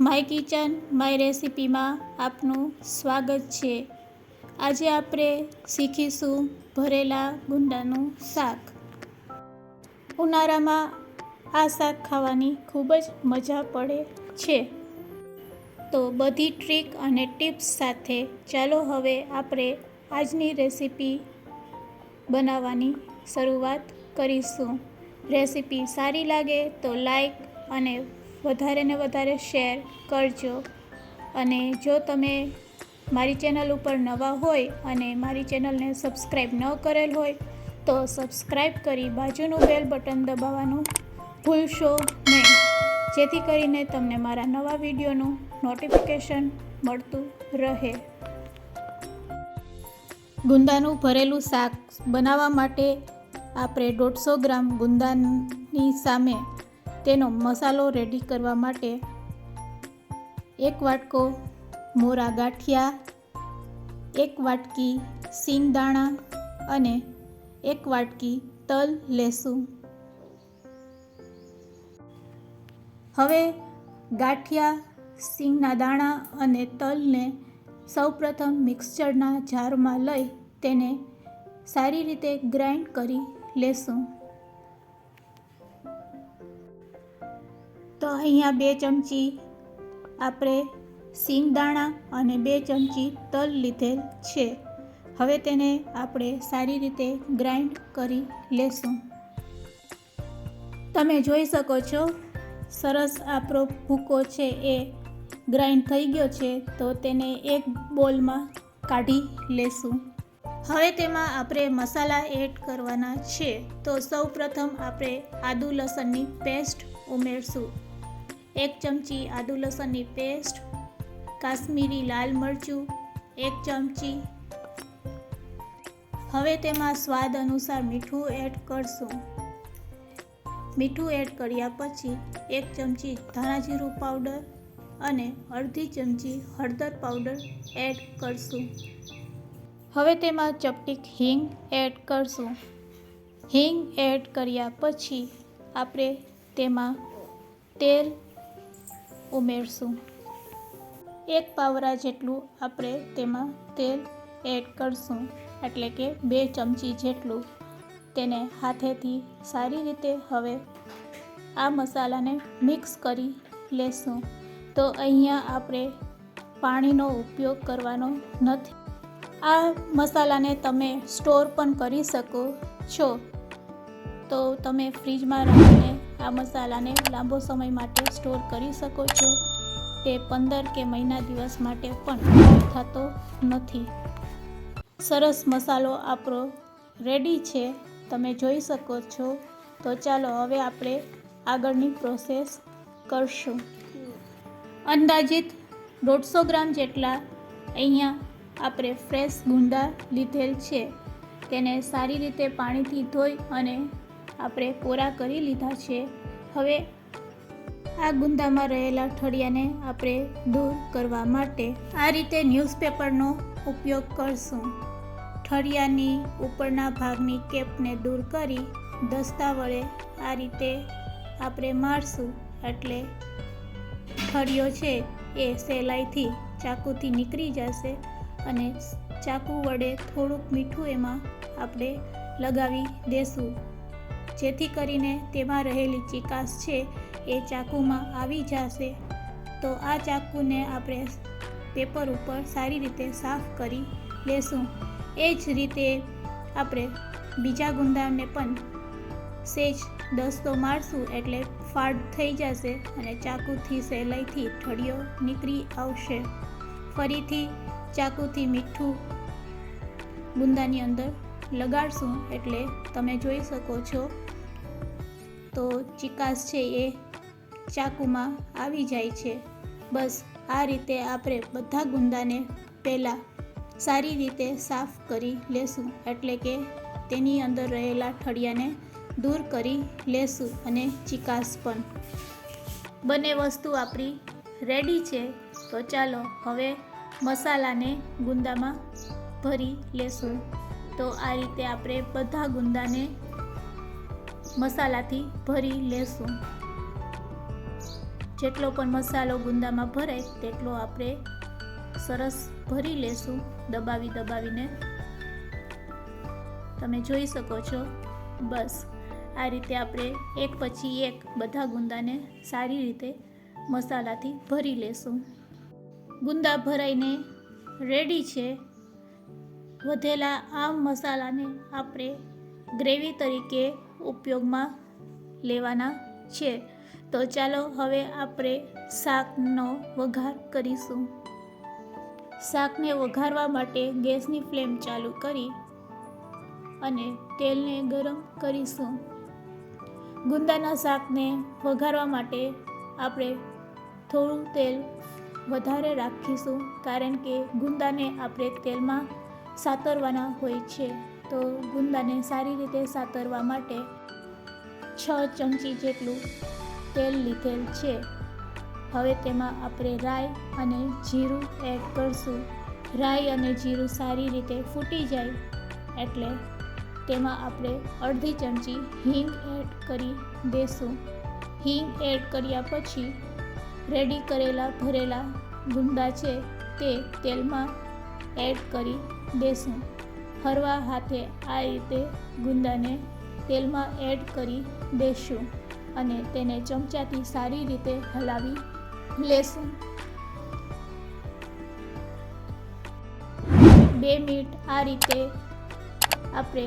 My kitchen my રેસિપીમાં આપનું સ્વાગત છે। આજે આપણે શીખીશું ભરેલા ગુંદાનું શાક। ઉનાળામાં આ શાક ખાવાની ખૂબ જ મજા પડે છે। તો બધી ટ્રીક અને ટિપ્સ સાથે ચાલો હવે આપણે આજની રેસિપી બનાવવાની શરૂઆત કરીશું। રેસિપી સારી લાગે તો લાઈક અને વધારે ને વધારે શેર કરજો। અને જો તમે મારી ચેનલ ઉપર નવા હોય અને મારી ચેનલને સબસ્ક્રાઈબ ન કરેલ હોય તો સબસ્ક્રાઈબ કરી બાજુનું બેલ બટન દબાવવાનું ભૂલશો નહીં, જેથી કરીને તમને મારા નવા વિડીયોનું નોટિફિકેશન મળતું રહે। ગુંદાનું ભરેલું શાક બનાવવા માટે આપણે 150 ગ્રામ ગુંદાની સામે તેનો મસાલો રેડી કરવા માટે 1 વાટકો મોરા ગાંઠિયા, 1 વાટકી સિંગદાણા અને 1 વાટકી તલ લેશું। હવે ગાંઠિયા, સિંગના દાણા અને તલને સૌપ્રથમ મિક્સરના જારમાં લઈ તેને સારી રીતે ગ્રાઇન્ડ કરી લેશું। તો અહીંયા 2 ચમચી આપણે સિંગદાણા અને 2 ચમચી તલ લીધેલ છે। હવે તેને આપણે સારી રીતે ગ્રાઇન્ડ કરી લેશું। તમે જોઈ શકો છો સરસ આપણો ભૂકો છે એ ગ્રાઇન્ડ થઈ ગયો છે। તો તેને એક બોલમાં કાઢી લેશું। હવે તેમાં આપણે મસાલા એડ કરવાના છે। તો સૌપ્રથમ આપણે આદુ લસણની પેસ્ટ ઉમેરશું। 1 ચમચી આદુ લસણની પેસ્ટ, કાશ્મીરી લાલ મરચું 1 ચમચી। હવે તેમાં સ્વાદ અનુસાર મીઠું એડ કરશું। મીઠું એડ કર્યા પછી 1 ચમચી ધાણા જીરું પાવડર અને અડધી ચમચી હળદર પાવડર એડ કરશું। હવે તેમાં ચપટીક હિંગ એડ કરશું। હિંગ એડ કર્યા પછી આપણે તેમાં તેલ ઉમેરશું। 1 પાવરા જેટલું આપણે તેમાં તેલ એડ કરશું, એટલે કે 2 ચમચી જેટલું। તેને હાથેથી સારી રીતે હવે આ મસાલાને મિક્સ કરી લેશું। તો અહીંયા આપણે પાણીનો ઉપયોગ કરવાનો નથી। આ મસાલાને તમે સ્ટોર પણ કરી શકો છો। તો તમે ફ્રીજમાં રાખીને આ મસાલાને લાંબો સમય માટે સ્ટોર કરી શકો છો। તે 15 કે મહિના દિવસ માટે પણ થતો નથી। સરસ મસાલો આપણો રેડી છે, તમે જોઈ શકો છો। તો ચાલો હવે આપણે આગળની પ્રોસેસ કરશું। અંદાજિત 150 ગ્રામ જેટલા અહીંયા આપણે ફ્રેશ ગુંદા લીધેલ છે। તેને સારી રીતે પાણીથી ધોઈ અને આપણે કોરા કરી લીધા છે। હવે આ ગુંદામાં રહેલા ઠળિયાને આપણે દૂર કરવા માટે આ રીતે ન્યૂઝપેપરનો ઉપયોગ કરશું। ઠળિયાની ઉપરના ભાગની કેપને દૂર કરી દસ્તા વડે આ રીતે આપણે મારશું, એટલે ઠળિયો છે એ સહેલાઈથી ચાકુથી નીકળી જશે। અને ચાકુ વડે થોડુંક મીઠું એમાં આપણે લગાવી દેશું, જેથી કરીને તેમાં રહેલી ચીકાશ છે એ ચાકુમાં આવી જશે। તો આ ચાકુને આપણે પેપર ઉપર સારી રીતે સાફ કરી લેશું। એ જ રીતે આપણે બીજા ગુંદાને પણ સેજ દસ્તો મારશું, એટલે ફાડ થઈ જશે અને ચાકુથી સહેલાઈથી ઠળિયો નીકળી આવશે। ફરીથી ચાકુથી મીઠું ગુંદાની અંદર લગાડશું, એટલે તમે જોઈ શકો છો તો ચીકાશ છે એ ચાકુમાં આવી જાય છે। બસ આ રીતે આપણે બધા ગુંદાને પહેલાં સારી રીતે સાફ કરી લેશું, એટલે કે તેની અંદર રહેલા ઠળિયાને દૂર કરી લેશું અને ચીકાશ પણ। બંને વસ્તુ આપણી રેડી છે। તો ચાલો હવે મસાલાને ગુંદામાં ભરી લેશું। તો આ રીતે આપણે બધા ગુંદાને મસાલાથી ભરી લેશું। જેટલો પણ મસાલો ગુંદામાં ભરાય તેટલો આપણે સરસ ભરી લેશું દબાવીને. તમે જોઈ શકો છો. બસ આ રીતે આપણે એક પછી એક બધા ગુંદાને સારી રીતે મસાલાથી ભરી લેશું. ગુંદા ભરાઈને રેડી છે. વધેલા આ મસાલાને આપણે ગ્રેવી તરીકે ઉપયોગમાં લેવાના છે. તો ચાલો હવે આપણે શાકનો વઘાર કરીશું. શાકને વઘારવા માટે ગેસની ફ્લેમ ચાલુ કરી અને તેલને ગરમ કરીશું. ગુંદાના શાકને વઘારવા માટે આપણે થોડું તેલ વધારે રાખીશું, કારણ કે ગુંદાને આપણે તેલમાં સાતરવાના હોય છે. તો ગુંદાને સારી રીતે સાતરવા માટે 6 ચમચી જેટલું તેલ લીધેલ છે. હવે તેમાં આપણે રાઈ અને જીરું એડ કરશું. રાઈ અને જીરું સારી રીતે ફૂટી જાય એટલે તેમાં આપણે અડધી ચમચી હિંગ એડ કરી દેશું. હિંગ એડ કર્યા પછી રેડી કરેલા ભરેલા ગુંદા છે તે તેલમાં એડ કરી દેશું. હળવા હાથે આ રીતે ગુંદાને તેલમાં એડ કરી દેશું અને તેને ચમચાથી સારી રીતે હલાવી લેશું. 2 મિનિટ આ રીતે આપણે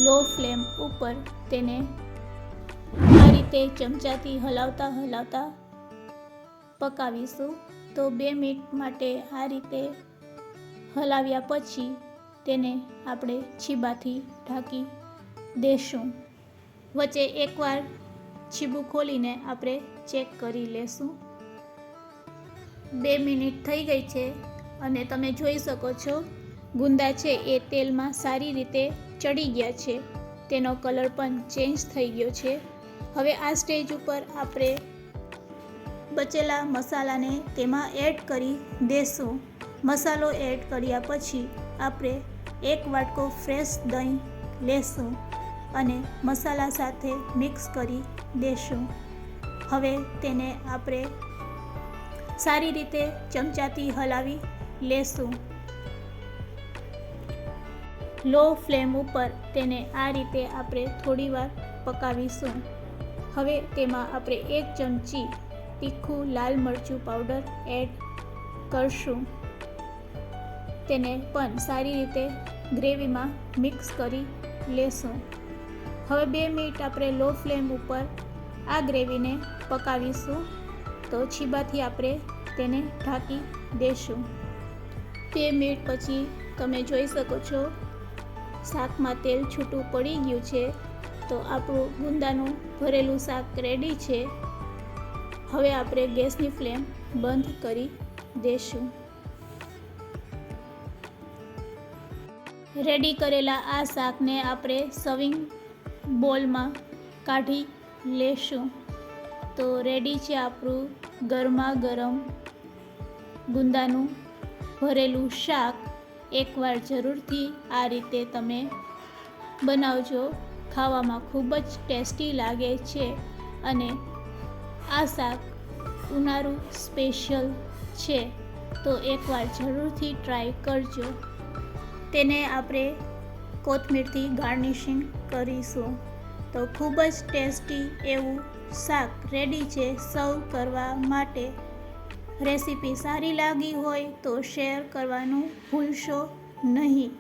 લો ફ્લેમ ઉપર તેને આ રીતે ચમચાથી હલાવતા પકાવીશું. તો 2 મિનિટ માટે આ રીતે હલાવ્યા પછી તેને આપણે છીબાથી ઢાંકી દેશું. વચ્ચે એકવાર છીબું ખોલીને આપણે ચેક કરી લેશું. 2 મિનિટ થઈ ગઈ છે અને તમે જોઈ શકો છો ગુંદા છે એ તેલમાં સારી રીતે ચડી ગયા છે. તેનો કલર પણ ચેન્જ થઈ ગયો છે. હવે આ સ્ટેજ ઉપર આપણે બચેલા મસાલાને તેમાં એડ કરી દેશું. મસાલો એડ કર્યા પછી આપણે 1 વાટકો ફ્રેશ દહીં લેશું અને મસાલા સાથે મિક્સ કરી દેશું. હવે તેને આપણે સારી રીતે ચમચાથી હલાવી લેશું. લો ફ્લેમ ઉપર તેને આ રીતે આપણે થોડીવાર પકાવીશું. હવે તેમાં આપણે 1 ચમચી તીખું લાલ મરચું પાવડર એડ કરશું. તેને પણ સારી રીતે ગ્રેવીમાં મિક્સ કરી લેશું. હવે 2 મિનિટ આપણે લો ફ્લેમ ઉપર આ ગ્રેવીને પકાવીશું. તો છીબાથી આપણે તેને ઢાંકી દેશું. 2 મિનિટ પછી તમે જોઈ શકો છો શાકમાં તેલ છૂટું પડી ગયું છે. તો આપણું ગુંદાનું ભરેલું શાક રેડી છે. હવે આપણે ગેસની ફ્લેમ બંધ કરી દેશું. રેડી કરેલા આ શાકને આપણે સર્વિંગ બોલમાં કાઢી લેશું. તો રેડી છે આપણું ગરમા ગરમ ગુંદાનું ભરેલું શાક. એકવાર જરૂરથી આ રીતે તમે બનાવજો. ખાવામાં ખૂબ જ ટેસ્ટી લાગે છે અને આ શાક ઉનાળુ સ્પેશિયલ છે. તો એકવાર જરૂરથી ટ્રાય કરજો. તેને આપણે કોથમીરથી ગાર્નિશિંગ કરીશું. તો ખૂબ જ ટેસ્ટી એવું શાક રેડી છે સર્વ કરવા માટે. રેસીપી સારી લાગી હોય તો શેર કરવાનું ભૂલશો નહીં.